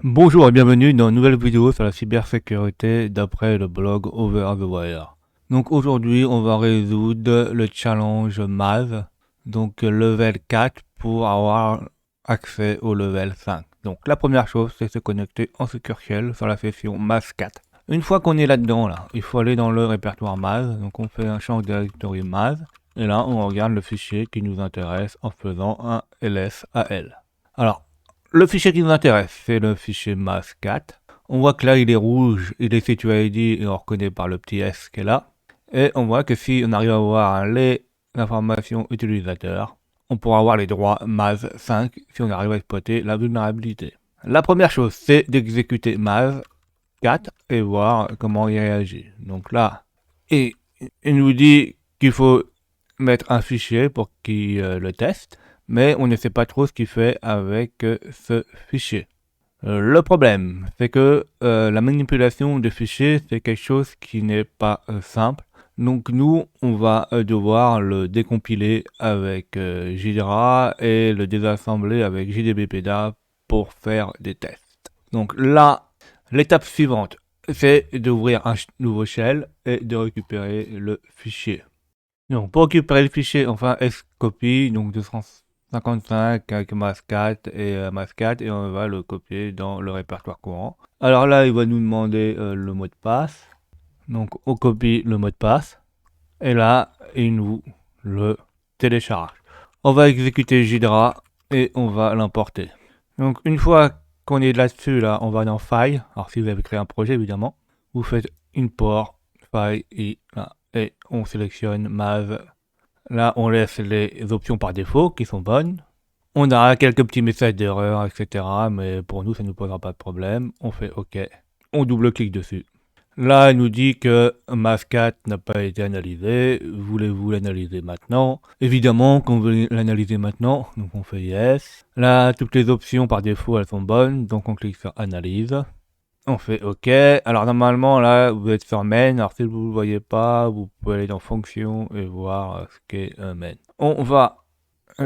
Bonjour et bienvenue dans une nouvelle vidéo sur la cybersécurité d'après le blog Over the Wire. Donc aujourd'hui on va résoudre le challenge Maz, donc level 4 pour avoir accès au level 5. Donc la première chose c'est se connecter en Secure Shell sur la session Maz 4. Une fois qu'on est là-dedans, il faut aller dans le répertoire Maz, donc on fait un champ directory Maz, et là on regarde le fichier qui nous intéresse en faisant un lsal. Alors, le fichier qui nous intéresse, c'est le fichier mass4. On voit que là, il est rouge, il est situé ID et on reconnaît par le petit S qui est là. Et on voit que si on arrive à voir les informations utilisateurs, on pourra avoir les droits MAZ5 si on arrive à exploiter la vulnérabilité. La première chose, c'est d'exécuter MAZ4 et voir comment il réagit. Donc là, il nous dit qu'il faut mettre un fichier pour qu'il le teste, mais on ne sait pas trop ce qu'il fait avec ce fichier. Le problème, c'est que la manipulation de fichiers, c'est quelque chose qui n'est pas simple. Donc nous, on va devoir le décompiler avec Ghidra et le désassembler avec JDBPDA pour faire des tests. Donc là, l'étape suivante, c'est d'ouvrir un nouveau shell et de récupérer le fichier. Donc pour récupérer le fichier, enfin scopy, donc 255 avec mass4 et mass4 et on va le copier dans le répertoire courant. Alors là, il va nous demander le mot de passe. Donc on copie le mot de passe et là, il nous le télécharge. On va exécuter Ghidra et on va l'importer. Donc une fois qu'on est là-dessus, là, on va dans File. Alors si vous avez créé un projet, évidemment, vous faites Import, File et là, et on sélectionne Maz. Là, on laisse les options par défaut qui sont bonnes. On a quelques petits messages d'erreur, etc. Mais pour nous, ça ne nous posera pas de problème. On fait OK. On double-clique dessus. Là, il nous dit que Maz4 n'a pas été analysé. Voulez-vous l'analyser maintenant? Évidemment qu'on veut l'analyser maintenant. Donc on fait Yes. Là, toutes les options par défaut, elles sont bonnes. Donc on clique sur Analyse. On fait OK. Alors normalement, là, vous êtes sur main. Alors si vous ne le voyez pas, vous pouvez aller dans fonction et voir ce qu'est main. On va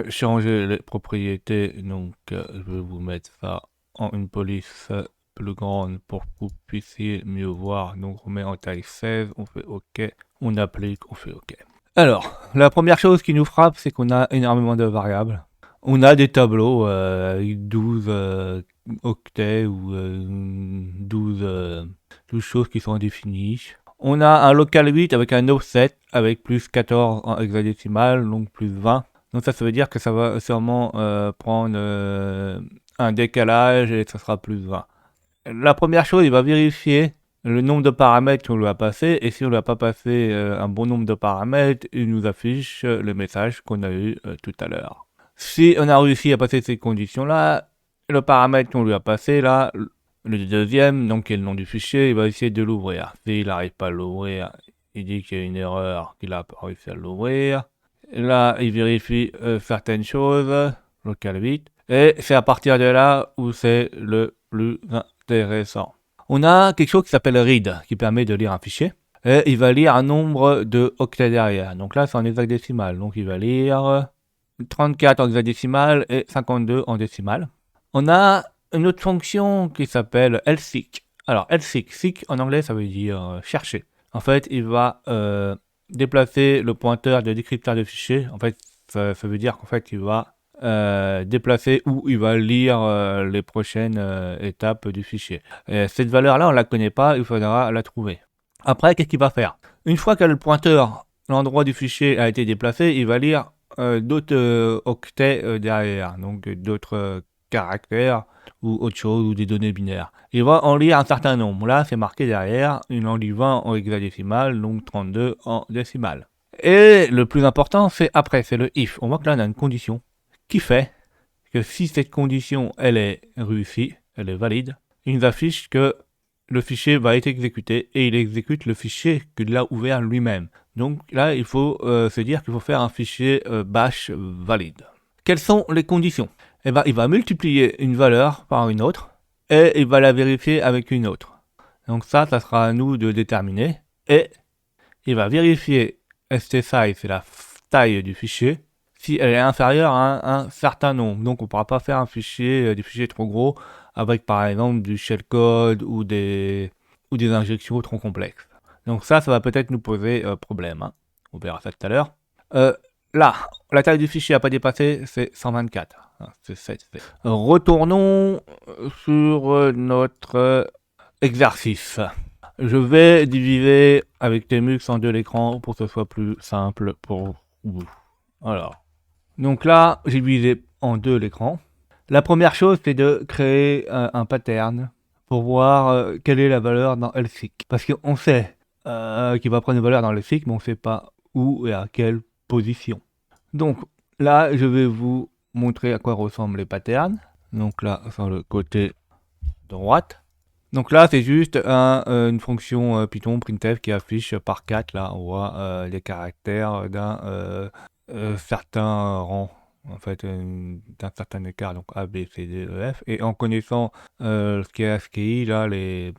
changer les propriétés. Donc je vais vous mettre ça en une police plus grande pour que vous puissiez mieux voir. Donc on met en taille 16. On fait OK. On applique. On fait OK. Alors, la première chose qui nous frappe, c'est qu'on a énormément de variables. On a des tableaux, 12 octets ou 12 choses qui sont définies. On a un local 8 avec un offset avec plus 14 en hexadécimal, donc plus 20. Donc ça veut dire que ça va sûrement prendre un décalage et ça sera plus 20. La première chose, il va vérifier le nombre de paramètres qu'on lui a passé, et si on ne lui a pas passé un bon nombre de paramètres, il nous affiche le message qu'on a eu tout à l'heure. Si on a réussi à passer ces conditions-là, le paramètre qu'on lui a passé là, le deuxième, donc qui est le nom du fichier, il va essayer de l'ouvrir. S'il n'arrive pas à l'ouvrir, il dit qu'il y a une erreur, qu'il n'a pas réussi à l'ouvrir. Là, il vérifie certaines choses, local 8, et c'est à partir de là où c'est le plus intéressant. On a quelque chose qui s'appelle read, qui permet de lire un fichier, et il va lire un nombre de octets derrière. Donc là, c'est en hexadécimal, donc il va lire 34 en hexadécimal et 52 en décimal. On a une autre fonction qui s'appelle lseek. Alors lseek, seek en anglais ça veut dire chercher. En fait, il va déplacer le pointeur de décrypteur de fichier. En fait, ça veut dire qu'en fait, il va déplacer ou il va lire les prochaines étapes du fichier. Et cette valeur-là, on ne la connaît pas, il faudra la trouver. Après, qu'est-ce qu'il va faire? Une fois que le pointeur, l'endroit du fichier a été déplacé, il va lire d'autres octets derrière, donc d'autres caractères ou autre chose, ou des données binaires. Il va en lire un certain nombre. Là, c'est marqué derrière, il en lit 20 en hexadécimal, donc 32 en décimal. Et le plus important, c'est après, c'est le if. On voit que là, on a une condition qui fait que si cette condition, elle est réussie, elle est valide, il nous affiche que le fichier va être exécuté et il exécute le fichier qu'il a ouvert lui-même. Donc là, il faut se dire qu'il faut faire un fichier bash valide. Quelles sont les conditions? Eh ben, il va multiplier une valeur par une autre et il va la vérifier avec une autre. Donc ça sera à nous de déterminer. Et il va vérifier st-size, c'est la taille du fichier, si elle est inférieure à un certain nombre. Donc on ne pourra pas faire un fichier, des fichiers trop gros avec par exemple du shellcode ou des injections trop complexes. Donc ça va peut-être nous poser problème, hein. On verra ça tout à l'heure. Là, la taille du fichier à pas dépasser, c'est 124. C'est fait. Retournons sur notre exercice. Je vais diviser avec Tmux en deux l'écran pour que ce soit plus simple pour vous. Alors, donc là, j'ai divisé en deux l'écran. La première chose, c'est de créer un pattern pour voir quelle est la valeur dans LSEQ. Parce qu'on sait qu'il va prendre une valeur dans LSEQ, mais on ne sait pas où et à quelle position. Donc là, je vais vous montrer à quoi ressemblent les patterns. Donc là, sur le côté droite. Donc là, c'est juste une fonction Python printf qui affiche par 4. Là, on voit les caractères d'un certain rang, en fait, d'un certain écart, donc A, B, C, D, E, F. Et en connaissant ce qui est ASCII, là, le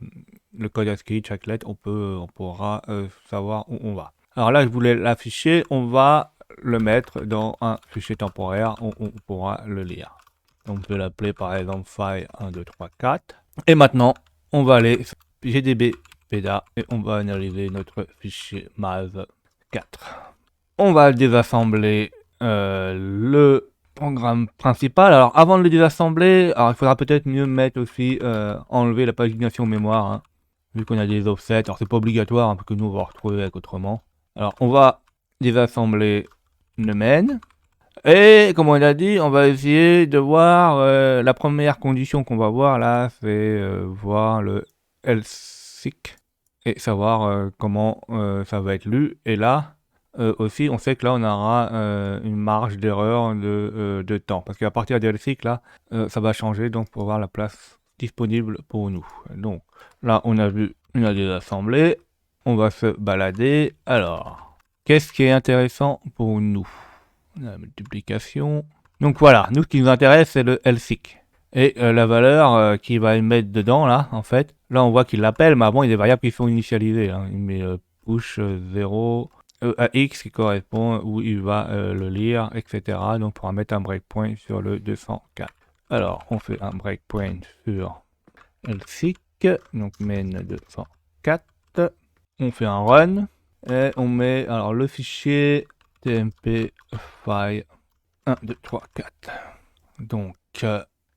code ASCII de chaque lettre, on pourra savoir où on va. Alors là, je voulais l'afficher, on va le mettre dans un fichier temporaire où on pourra le lire. Donc je vais l'appeler par exemple file 1, 2, 3, 4. Et maintenant, on va aller sur gdb peda et on va analyser notre fichier mav4. On va désassembler le programme principal. Alors avant de le désassembler, alors, il faudra peut-être mieux mettre aussi enlever la pagination mémoire, hein, vu qu'on a des offsets. Alors c'est pas obligatoire, hein, parce que nous on va retrouver avec autrement. Alors on va désassembler le main. Et comme on l'a dit, on va essayer de voir la première condition qu'on va voir là, c'est voir le LSEQ et savoir comment ça va être lu. Et là aussi, on sait que là on aura une marge d'erreur de temps, parce qu'à partir du LSEQ là, ça va changer, donc pour voir la place disponible pour nous. Donc là, on a vu, on a des assemblées, on va se balader. Alors, qu'est-ce qui est intéressant pour nous? La multiplication. Donc voilà, nous ce qui nous intéresse c'est le LSEQ. Et la valeur qu'il va mettre dedans là, en fait, là on voit qu'il l'appelle, mais avant il y a des variables qui sont initialisées. Hein. Il met push 0 à x qui correspond où il va le lire, etc. Donc on pourra mettre un breakpoint sur le 204. Alors on fait un breakpoint sur LSEQ, donc main 204. On fait un run et on met alors le fichier tmp file 1, 2, 3, 4. Donc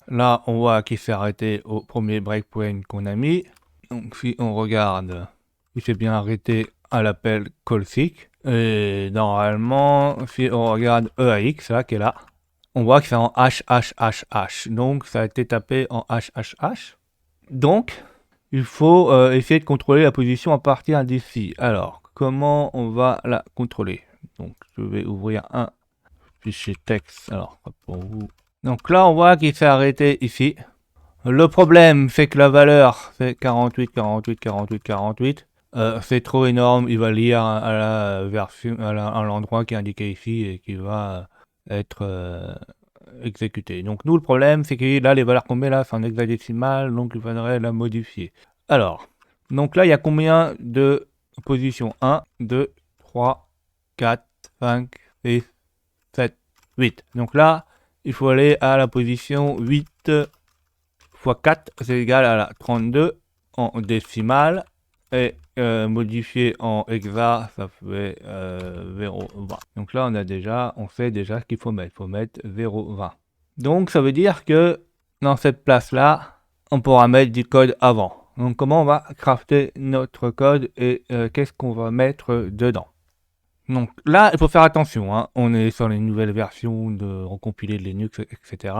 là, on voit qu'il s'est arrêté au premier breakpoint qu'on a mis. Donc si on regarde, il s'est bien arrêté à l'appel callSEQ. Et normalement, si on regarde EAX, là, qui est là, on voit que c'est en HHHH. Donc ça a été tapé en HHH. Donc, il faut essayer de contrôler la position à partir d'ici. Alors, comment on va la contrôler? Donc, je vais ouvrir un fichier texte. Alors, pour vous. Donc là, on voit qu'il s'est arrêté ici. Le problème, c'est que la valeur, c'est 48, 48, 48, 48. C'est trop énorme. Il va lire à la version, à l'endroit qui est indiqué ici et qui va être exécuté. Donc nous, le problème, c'est que là, les valeurs qu'on met là, c'est en hexadécimal, donc il faudrait la modifier. Alors, donc là, il y a combien de positions? 1, 2, 3, 4, 5, 6, 7, 8. Donc là, il faut aller à la position 8 x 4, c'est égal à la 32 en décimale. Et modifié en hexa, ça fait 0,20. Donc là, on sait déjà ce qu'il faut mettre. Il faut mettre 0,20. Donc ça veut dire que dans cette place-là, on pourra mettre du code avant. Donc comment on va crafter notre code et qu'est-ce qu'on va mettre dedans? Donc là, il faut faire attention, hein. On est sur les nouvelles versions de recompiler de Linux, etc.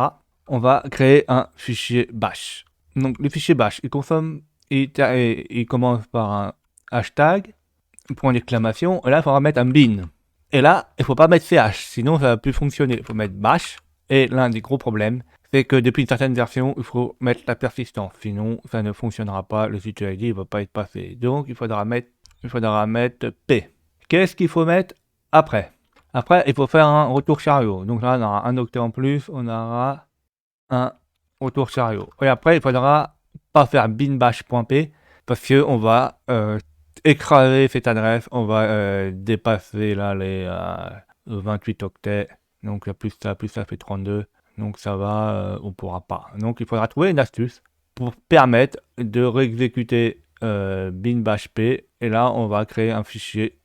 On va créer un fichier bash. Donc le fichier bash, il commence par un hashtag, point d'exclamation, et là il faudra mettre un bin. Et là, il ne faut pas mettre ch, sinon ça ne va plus fonctionner. Il faut mettre bash, et l'un des gros problèmes, c'est que depuis une certaine version, il faut mettre la persistance, sinon ça ne fonctionnera pas, le switch ID ne va pas être passé. Donc il faudra mettre p. Qu'est-ce qu'il faut mettre après? Après, il faut faire un retour chariot. Donc là, on aura un octet en plus, on aura un retour chariot. Et après, il faudra pas faire binbash.p parce que on va écraser cette adresse, on va dépasser là les 28 octets. Donc plus ça fait 32. Donc ça va, on pourra pas. Donc il faudra trouver une astuce pour permettre de réexécuter bin bash p, et là on va créer un fichier.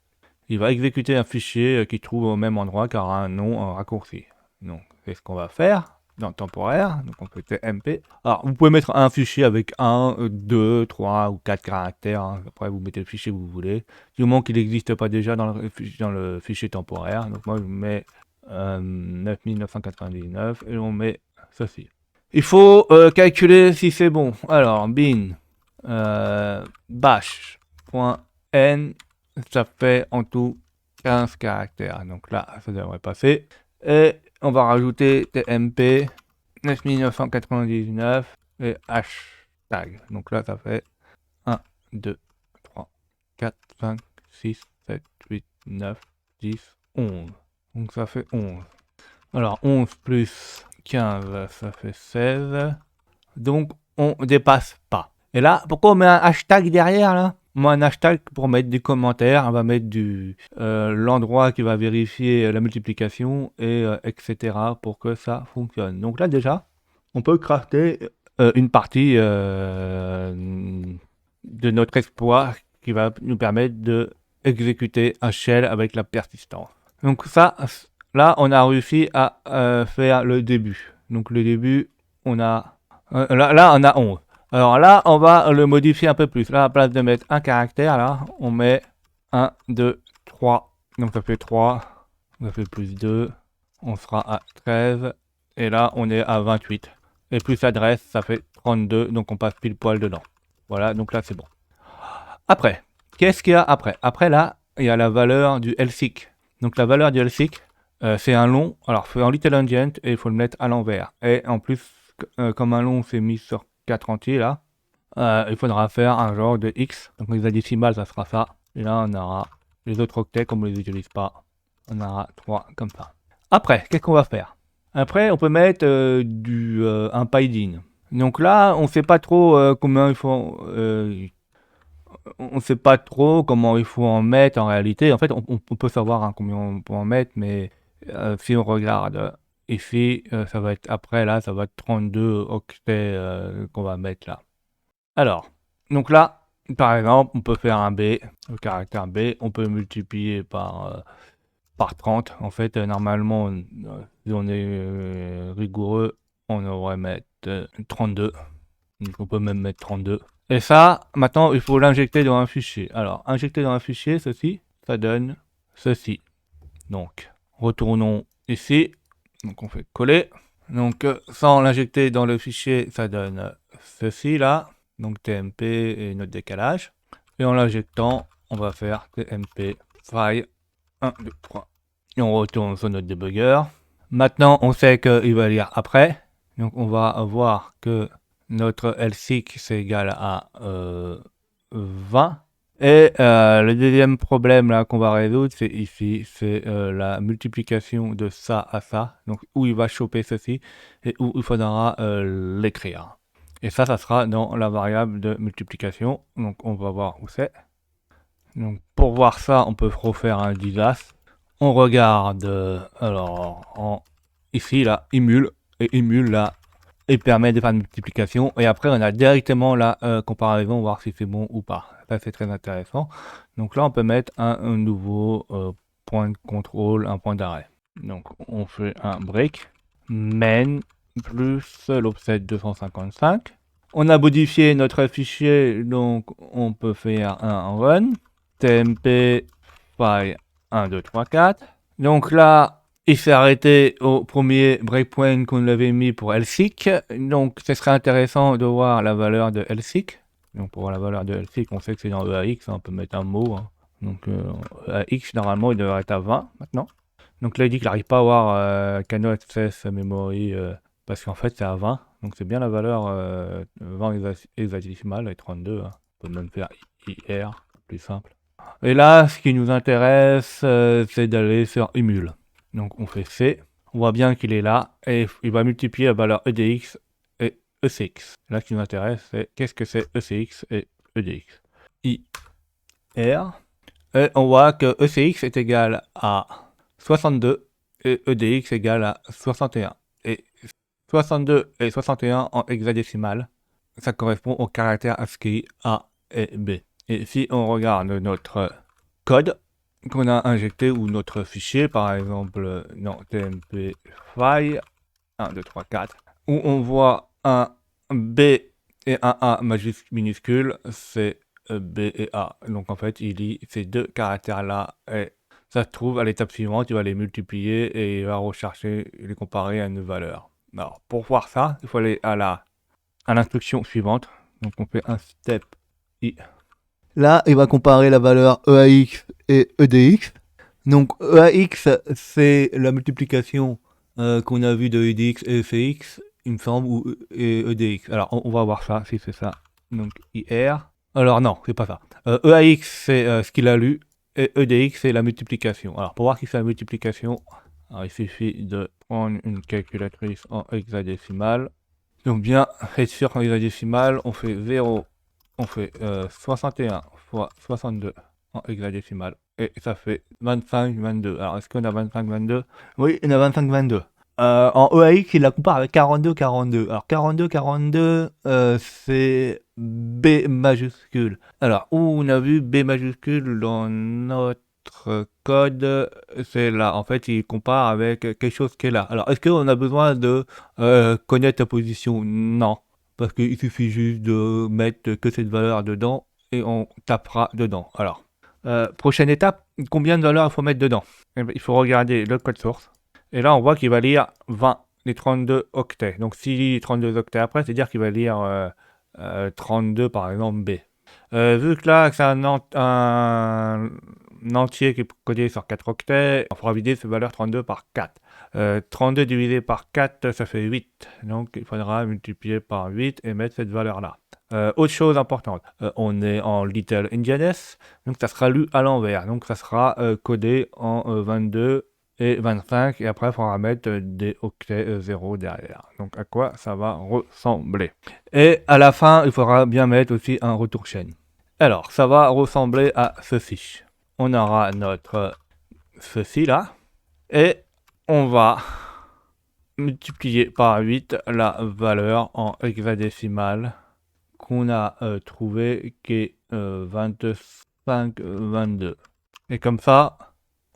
Il va exécuter un fichier qui trouve au même endroit car a un nom en raccourci. Donc c'est ce qu'on va faire dans le temporaire. Donc on fait tmp. Alors vous pouvez mettre un fichier avec 1, 2, 3 ou 4 caractères. Hein. Après vous mettez le fichier que vous voulez. Du moment qu'il n'existe pas déjà dans le fichier temporaire. Donc moi je mets 9999 et on met ceci. Il faut calculer si c'est bon. Alors bin bash.n, ça fait en tout 15 caractères. Donc là, ça devrait passer. Et on va rajouter tmp 9999 et hashtag. Donc là, ça fait 1, 2, 3, 4, 5, 6, 7, 8, 9, 10, 11. Donc ça fait 11. Alors 11 plus 15, ça fait 16. Donc on dépasse pas. Et là, pourquoi on met un hashtag derrière là? On met un hashtag pour mettre des commentaires, on va mettre l'endroit qui va vérifier la multiplication, et etc. pour que ça fonctionne. Donc là déjà, on peut crafter une partie de notre exploit qui va nous permettre de exécuter un shell avec la persistance. Donc ça, là, on a réussi à faire le début. Donc le début, on a... là, on a 11. Alors là, on va le modifier un peu plus. Là, à la place de mettre un caractère, là, on met 1, 2, 3. Donc ça fait 3. Ça fait plus 2. On sera à 13. Et là, on est à 28. Et plus l'adresse, ça fait 32. Donc on passe pile poil dedans. Voilà, donc là, c'est bon. Après, qu'est-ce qu'il y a après? Après, là, il y a la valeur du LSEEK. Donc la valeur du LSEEK, c'est un long. Alors, c'est en Little Endian et il faut le mettre à l'envers. Et en plus, comme un long, c'est mis sur 4 entiers, là, il faudra faire un genre de X. Donc les décimales, ça sera ça. Et là, on aura les autres octets, comme on les utilise pas. On aura 3 comme ça. Après, qu'est-ce qu'on va faire? Après, on peut mettre un PyDin. Donc là, on sait pas trop combien il faut... on sait pas trop comment il faut en mettre en réalité. En fait, on peut savoir hein, combien on peut en mettre, mais si on regarde ici, ça va être après, là, ça va être 32 octets qu'on va mettre là. Alors, donc là, par exemple, on peut faire un B, le caractère B, on peut multiplier par 30. En fait, normalement, si on est rigoureux, on devrait mettre 32. Donc on peut même mettre 32. Et ça, maintenant, il faut l'injecter dans un fichier. Alors, injecter dans un fichier, ceci, ça donne ceci. Donc, retournons ici. Donc, on fait coller. Donc, sans l'injecter dans le fichier, ça donne ceci là. Donc, tmp et notre décalage. Et en l'injectant, on va faire tmp file 1, 2, 3. Et on retourne sur notre debugger. Maintenant, on sait qu'il va lire après. Donc, on va voir que notre LSEEK c'est égal à 20. Et le deuxième problème là qu'on va résoudre, c'est ici, c'est la multiplication de ça à ça. Donc où il va choper ceci et où il faudra l'écrire. Et ça sera dans la variable de multiplication. Donc on va voir où c'est. Donc pour voir ça, on peut refaire un disas. On regarde ici là, emule, et emule là, il permet de faire une multiplication, et après on a directement la comparaison, voir si c'est bon ou pas. Ça c'est très intéressant. Donc là on peut mettre un nouveau point de contrôle, un point d'arrêt. Donc on fait un break, main plus l'offset 255. On a modifié notre fichier, donc on peut faire un run, tmp file 1, 2, 3, 4. Donc là, il s'est arrêté au premier breakpoint qu'on avait mis pour LSEEK. Donc ce serait intéressant de voir la valeur de LSEEK. Donc pour voir la valeur de LSEEK, on sait que c'est dans EAX, on peut mettre un mot. Hein. Donc EAX, normalement, il devrait être à 20 maintenant. Donc là, il dit qu'il n'arrive pas à avoir cannot access memory parce qu'en fait, c'est à 20. Donc c'est bien la valeur 20 hexadécimal et 32. Hein. On peut même faire IR, plus simple. Et là, ce qui nous intéresse, c'est d'aller sur emule. Donc on fait C, on voit bien qu'il est là, et il va multiplier la valeur EDX et ECX. Là, ce qui nous intéresse, c'est qu'est-ce que c'est ECX et EDX. IR, et on voit que ECX est égal à 62 et EDX est égal à 61. Et 62 et 61 en hexadécimal, ça correspond aux caractères ASCII A et B. Et si on regarde notre code qu'on a injecté ou notre fichier, par exemple dans tmp file 1, 2, 3, 4, où on voit un B et un A minuscule, c'est B et A. Donc en fait, il lit ces deux caractères-là et ça se trouve à l'étape suivante, il va les multiplier et il va rechercher et les comparer à une valeur. Alors pour voir ça, il faut aller à l'instruction suivante. Donc on fait un step I. Là, il va comparer la valeur EAX et EDX. Donc EAX, c'est la multiplication qu'on a vu de EDX et ECX, il me semble, ou et EDX. Alors on va voir ça, si c'est ça. Donc IR. Alors non, c'est pas ça. EAX, c'est ce qu'il a lu, et EDX, c'est la multiplication. Alors pour voir si c'est la multiplication, alors, il suffit de prendre une calculatrice en hexadécimal. Donc bien être sûr qu'en hexadécimal, on fait 0, on fait 61 fois 62 en hexadécimal. Et ça fait 25, 22. Alors est-ce qu'on a 25, 22? Oui, on a 25, 22. En EAX, il la compare avec 42, 42. Alors 42, 42, c'est B majuscule. Alors, où on a vu B majuscule dans notre code, c'est là. En fait, il compare avec quelque chose qui est là. Alors, est-ce qu'on a besoin de connaître la position? Non. Parce qu'il suffit juste de mettre que cette valeur dedans et on tapera dedans. Alors, prochaine étape, combien de valeurs il faut mettre dedans? Eh bien, il faut regarder le code source. Et là, on voit qu'il va lire 20, les 32 octets. Donc, s'il lit 32 octets après, c'est-à-dire qu'il va lire 32, par exemple, B. Vu que là, c'est un entier qui est codé sur 4 octets, on fera diviser cette valeur 32 par 4. 32 divisé par 4, ça fait 8. Donc, il faudra multiplier par 8 et mettre cette valeur-là. Autre chose importante, on est en Little Indianness, donc ça sera lu à l'envers. Donc, ça sera codé en 22 et 25, et après il faudra mettre des octets 0 derrière. Donc à quoi ça va ressembler. Et à la fin, il faudra bien mettre aussi un retour chaîne. Alors, ça va ressembler à ceci. On aura notre ceci là, et on va multiplier par 8 la valeur en hexadécimal qu'on a trouvé, qui est 25, 22. Et comme ça,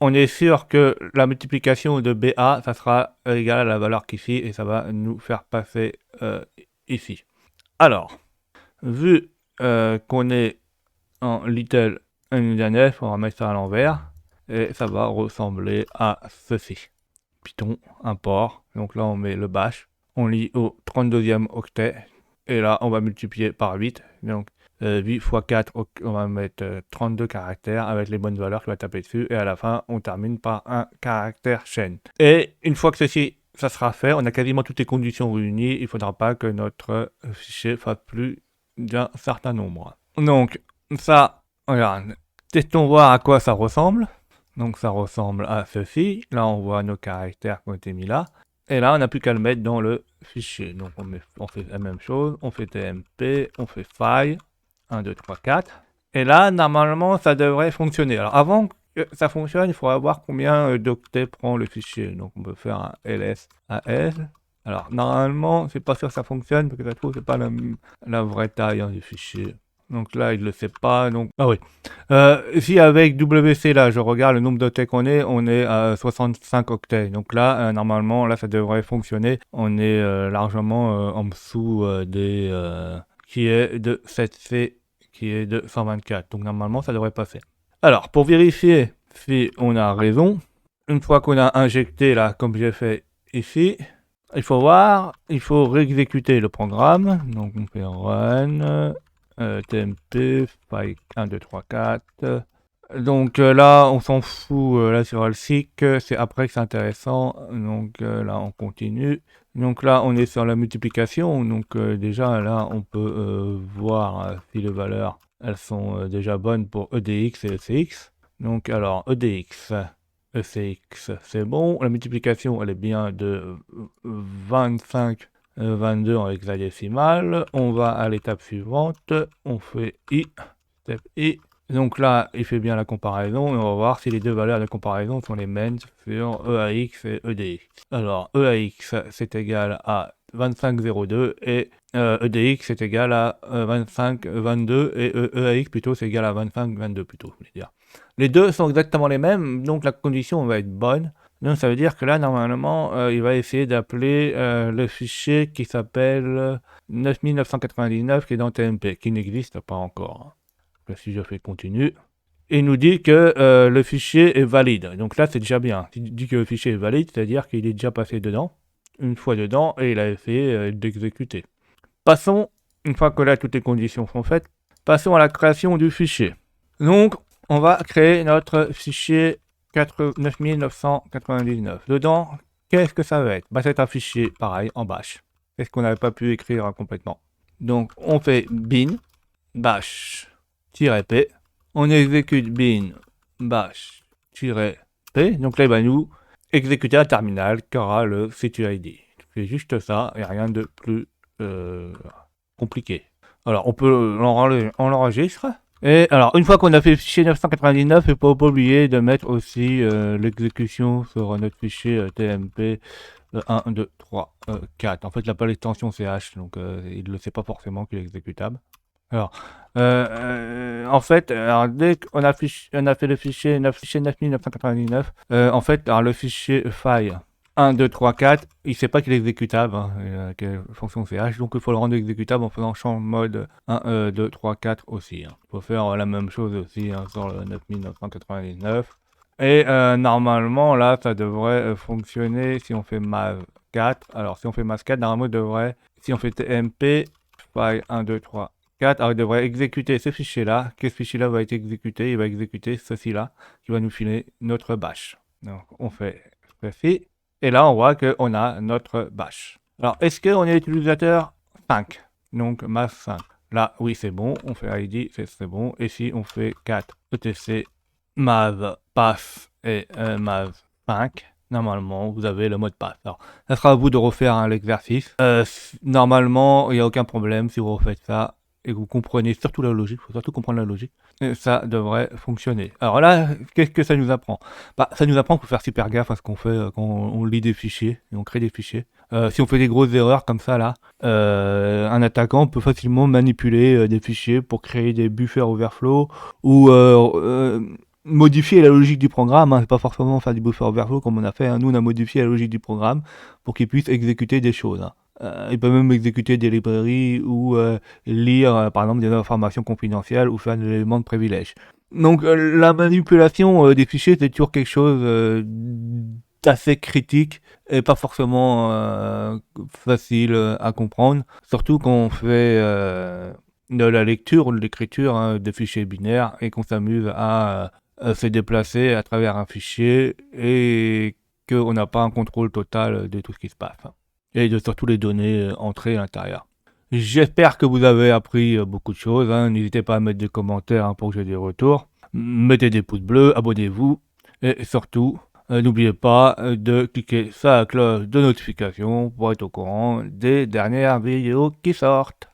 on est sûr que la multiplication de BA, ça sera égal à la valeur qu'ici, et ça va nous faire passer ici. Alors, vu qu'on est en Little Indianness, on va mettre ça à l'envers, et ça va ressembler à ceci. Python, import, donc là on met le bash, on lit au 32e octet, et là on va multiplier par 8, donc 8 x 4, on va mettre 32 caractères avec les bonnes valeurs qui va taper dessus, et à la fin on termine par un caractère chaîne. Et une fois que ceci ça sera fait, on a quasiment toutes les conditions réunies, il ne faudra pas que notre fichier fasse plus d'un certain nombre. Donc ça, regarde, testons voir à quoi ça ressemble. Donc ça ressemble à ceci. Là on voit nos caractères qui ont été mis là. Et là on n'a plus qu'à le mettre dans le fichier. Donc on fait la même chose. On fait tmp, on fait file, 1, 2, 3, 4. Et là normalement ça devrait fonctionner. Alors avant que ça fonctionne, il faudra voir combien d'octets prend le fichier. Donc on peut faire un ls as. Alors normalement c'est pas sûr que ça fonctionne parce que ça trouve c'est pas la vraie taille du fichier. Donc là, il ne le sait pas. Donc... Ah oui. Si avec WC, là, je regarde le nombre d'octets qu'on est, on est à 65 octets. Donc là, normalement, là, ça devrait fonctionner. On est largement en dessous des... qui est de 7C, qui est de 124. Donc normalement, ça devrait passer. Alors, pour vérifier si on a raison, une fois qu'on a injecté, là, comme j'ai fait ici, il faut voir, il faut réexécuter le programme. Donc on fait run... tmp, file 1, 2, 3, 4. Donc là, on s'en fout, là sur Alsic, c'est après que c'est intéressant. Donc là, on continue. Donc là, on est sur la multiplication. Donc déjà, là, on peut voir si les valeurs, elles sont déjà bonnes pour EDX et ECX. Donc alors, EDX, ECX, c'est bon. La multiplication, elle est bien de 25 22 en hexadécimal. On va à l'étape suivante. On fait I, step I. Donc là, il fait bien la comparaison et on va voir si les deux valeurs de comparaison sont les mêmes sur EAX et EDX. Alors, EAX, c'est égal à 2502 et EDX est égal à 2522 et EAX plutôt c'est égal à 2522 plutôt, je voulais dire. Les deux sont exactement les mêmes, donc la condition va être bonne. Donc ça veut dire que là, normalement, il va essayer d'appeler le fichier qui s'appelle 9999 qui est dans TMP, qui n'existe pas encore. Si je fais continue, il nous dit que le fichier est valide. Donc là, c'est déjà bien. Il dit que le fichier est valide, c'est-à-dire qu'il est déjà passé dedans, une fois dedans, et il a essayé d'exécuter. Passons, une fois que là, toutes les conditions sont faites, passons à la création du fichier. Donc, on va créer notre fichier 9999. Dedans, qu'est-ce que ça va être? C'est un fichier, pareil, en bash. Qu'est-ce qu'on n'avait pas pu écrire complètement? Donc, on fait bin, bash-p, on exécute bin, bash-p, donc là, il va nous exécuter un terminal qui aura le CTID. C'est juste ça, et rien de plus compliqué. Alors, on peut l'enregistre. Et alors, une fois qu'on a fait le fichier 999, il ne faut pas oublier de mettre aussi l'exécution sur notre fichier TMP 1, 2, 3, 4. En fait, il n'a pas l'extension CH, donc il ne le sait pas forcément qu'il est exécutable. Alors, en fait, alors, dès qu'on a, fait le fichier 9999, en fait, alors, le fichier file 1, 2, 3, 4, il ne sait pas qu'il est exécutable, hein, quelle fonction CH, donc il faut le rendre exécutable en faisant champ mode 1, 2, 3, 4 aussi. Hein. Il faut faire la même chose aussi hein, sur le 9999. Et normalement, là, ça devrait fonctionner si on fait mav 4. Alors, si on fait mav 4, normalement, il devrait, si on fait tmp, file 1, 2, 3, 4, alors il devrait exécuter ce fichier-là. Que ce fichier-là va être exécuté, il va exécuter ceci-là, qui va nous filer notre bash. Donc, on fait ceci. Et là, on voit qu'on a notre bash. Alors, est-ce qu'on est utilisateur 5? Donc, mav 5. Là, oui, c'est bon. On fait id, c'est bon. Et si on fait 4 etc mav pass et mav 5, normalement, vous avez le mot de passe. Alors, ça sera à vous de refaire l'exercice. Normalement, il n'y a aucun problème si vous refaites ça et que vous comprenez surtout la logique. Il faut surtout comprendre la logique. Et ça devrait fonctionner. Alors là, qu'est-ce que ça nous apprend? Ça nous apprend qu'il faut faire super gaffe à ce qu'on fait quand on lit des fichiers et on crée des fichiers. Si on fait des grosses erreurs comme ça, là, un attaquant peut facilement manipuler des fichiers pour créer des buffer overflow ou modifier la logique du programme, hein, c'est pas forcément faire du buffer overflow comme on a fait, hein. Nous on a modifié la logique du programme pour qu'il puisse exécuter des choses. Hein. Il peut même exécuter des librairies ou lire par exemple des informations confidentielles ou faire des éléments de privilège. Donc la manipulation des fichiers c'est toujours quelque chose d'assez critique et pas forcément facile à comprendre, surtout quand on fait de la lecture ou de l'écriture hein, de fichiers binaires et qu'on s'amuse à se déplacer à travers un fichier et qu'on n'a pas un contrôle total de tout ce qui se passe. Et de surtout les données entrées à l'intérieur. J'espère que vous avez appris beaucoup de choses. Hein. N'hésitez pas à mettre des commentaires hein, pour que j'ai des retours. Mettez des pouces bleus, abonnez-vous. Et surtout, n'oubliez pas de cliquer sur la cloche de notification pour être au courant des dernières vidéos qui sortent.